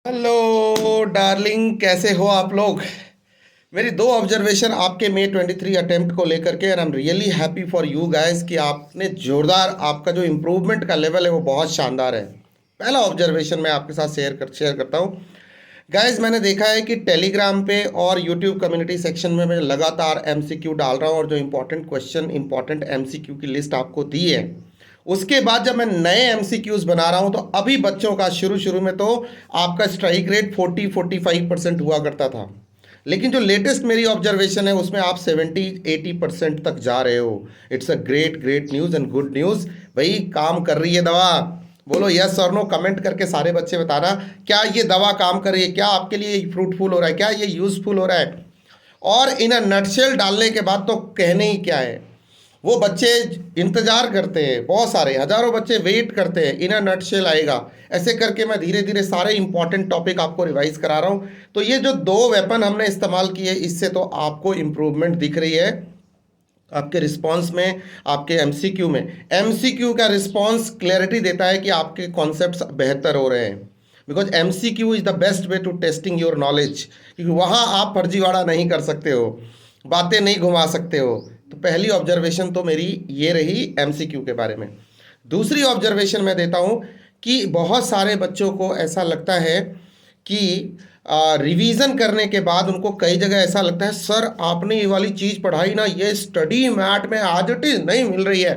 Hello darling, कैसे हो आप लोग। मेरी दो ऑब्जर्वेशन आपके मे 23 अटेम्प्ट को लेकर के, and I am really happy for you guys कि आपने जोरदार, आपका जो इम्प्रूवमेंट का लेवल है वो बहुत शानदार है। पहला ऑब्जर्वेशन मैं आपके साथ शेयर करता हूँ। गाइस, मैंने देखा है कि टेलीग्राम पे और यूट्यूब कम्युनिटी सेक्शन में मैं लगातार एमसीक्यू डाल रहा हूँ, और जो इंपॉर्टेंट क्वेश्चन, इंपॉर्टेंट एमसीक्यू की लिस्ट आपको दी है, उसके बाद जब मैं नए एमसीक्यूज बना रहा हूं तो अभी बच्चों का शुरू शुरू में तो आपका स्ट्राइक रेट 40-45% हुआ करता था, लेकिन जो लेटेस्ट मेरी ऑब्जर्वेशन है उसमें आप 70-80% तक जा रहे हो। It's a great great news and good news. भाई, काम कर रही है दवा। बोलो यस और नो, कमेंट करके सारे बच्चे बताना, क्या ये दवा काम कर रही है, क्या आपके लिए फ्रूटफुल हो रहा है, क्या ये यूजफुल हो रहा है। और इन अ नटशेल डालने के बाद तो कहने ही क्या है। वो बच्चे इंतजार करते हैं, बहुत सारे हजारों बच्चे वेट करते हैं, इन अ नटशेल आएगा। ऐसे करके मैं धीरे धीरे सारे इंपॉर्टेंट टॉपिक आपको रिवाइज करा रहा हूँ। तो ये जो दो वेपन हमने इस्तेमाल किए, इससे तो आपको इम्प्रूवमेंट दिख रही है आपके रिस्पांस में, आपके एमसीक्यू में। एमसीक्यू का रिस्पांस क्लैरिटी देता है कि आपके कॉन्सेप्ट्स बेहतर हो रहे हैं, because MCQ is the best way to testing your knowledge, क्योंकि वहाँ आप फर्जीवाड़ा नहीं कर सकते हो, बातें नहीं घुमा सकते हो। तो पहली ऑब्जर्वेशन तो मेरी ये रही एमसीक्यू के बारे में। दूसरी ऑब्जर्वेशन मैं देता हूँ कि बहुत सारे बच्चों को ऐसा लगता है कि रिवीजन करने के बाद उनको कई जगह ऐसा लगता है, सर आपने ये वाली चीज़ पढ़ाई ना, ये स्टडी मैट में आज इट इज नहीं मिल रही है।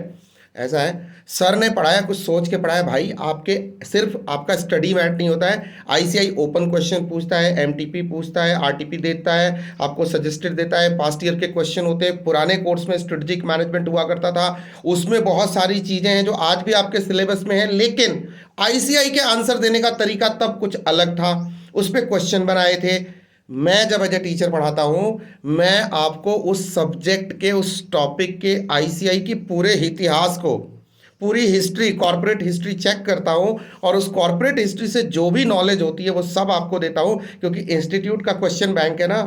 ऐसा है, सर ने पढ़ाया, कुछ सोच के पढ़ाया। भाई, आपके सिर्फ आपका स्टडी मैट नहीं होता है, आईसीआई ओपन क्वेश्चन पूछता है, एमटीपी पूछता है, आरटीपी देता है, आपको सजेस्टेड देता है, पास्ट ईयर के क्वेश्चन होते हैं। पुराने कोर्स में स्ट्रेटेजिक मैनेजमेंट हुआ करता था, उसमें बहुत सारी चीज़ें हैं जो आज भी आपके सिलेबस में है, लेकिन आईसीआई के आंसर देने का तरीका तब कुछ अलग था, उस पर क्वेश्चन बनाए थे। मैं जब एज ए टीचर पढ़ाता हूं, मैं आपको उस सब्जेक्ट के, उस टॉपिक के आईसीआई की पूरे इतिहास को, पूरी हिस्ट्री, कॉर्पोरेट हिस्ट्री चेक करता हूं, और उस कॉर्पोरेट हिस्ट्री से जो भी नॉलेज होती है वो सब आपको देता हूं, क्योंकि इंस्टीट्यूट का क्वेश्चन बैंक है ना,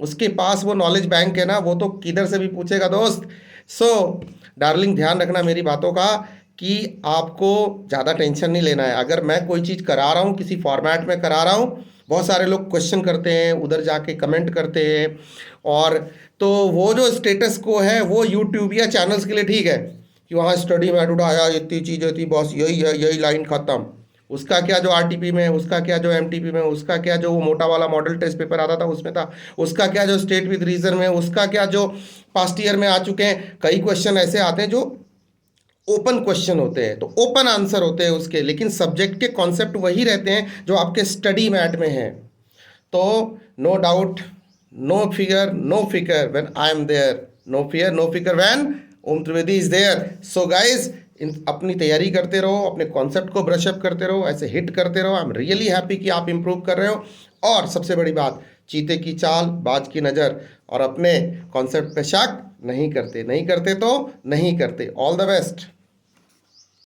उसके पास वो नॉलेज बैंक है ना, वो तो किधर से भी पूछेगा दोस्त। सो डार्लिंग, ध्यान रखना मेरी बातों का कि आपको ज़्यादा टेंशन नहीं लेना है। अगर मैं कोई चीज़ करा रहा हूँ, किसी फॉर्मेट में करा रहा हूँ, बहुत सारे लोग क्वेश्चन करते हैं, उधर जाके कमेंट करते हैं, और तो वो जो स्टेटस को है वो यूट्यूब या चैनल्स के लिए ठीक है कि वहाँ स्टडी मैट उठाया, इतनी चीज़ें थी, बस यही है, यही लाइन ख़त्म। उसका क्या जो आरटीपी में, उसका क्या जो एमटीपी में, उसका क्या जो वो मोटा वाला मॉडल टेस्ट पेपर आता था उसमें था, उसका क्या जो स्टेट विद रीजन में, उसका क्या जो पास्ट ईयर में आ चुके हैं। कई क्वेश्चन ऐसे आते हैं जो ओपन क्वेश्चन होते हैं, तो ओपन आंसर होते हैं उसके, लेकिन सब्जेक्ट के कॉन्सेप्ट वही रहते हैं जो आपके स्टडी मैट में हैं। तो no doubt, no fear, no फिकर when I am there, no fear no फिकर when Om Trivedi is there. So guys, अपनी तैयारी करते रहो, अपने कॉन्सेप्ट को ब्रशअप करते रहो, ऐसे हिट करते रहो। आई एम रियली हैप्पी कि आप इंप्रूव कर रहे हो। और सबसे बड़ी बात, चीते की चाल, बाज की नज़र, और अपने कॉन्सेप्ट पे शक नहीं करते, नहीं करते तो नहीं करते। All the best.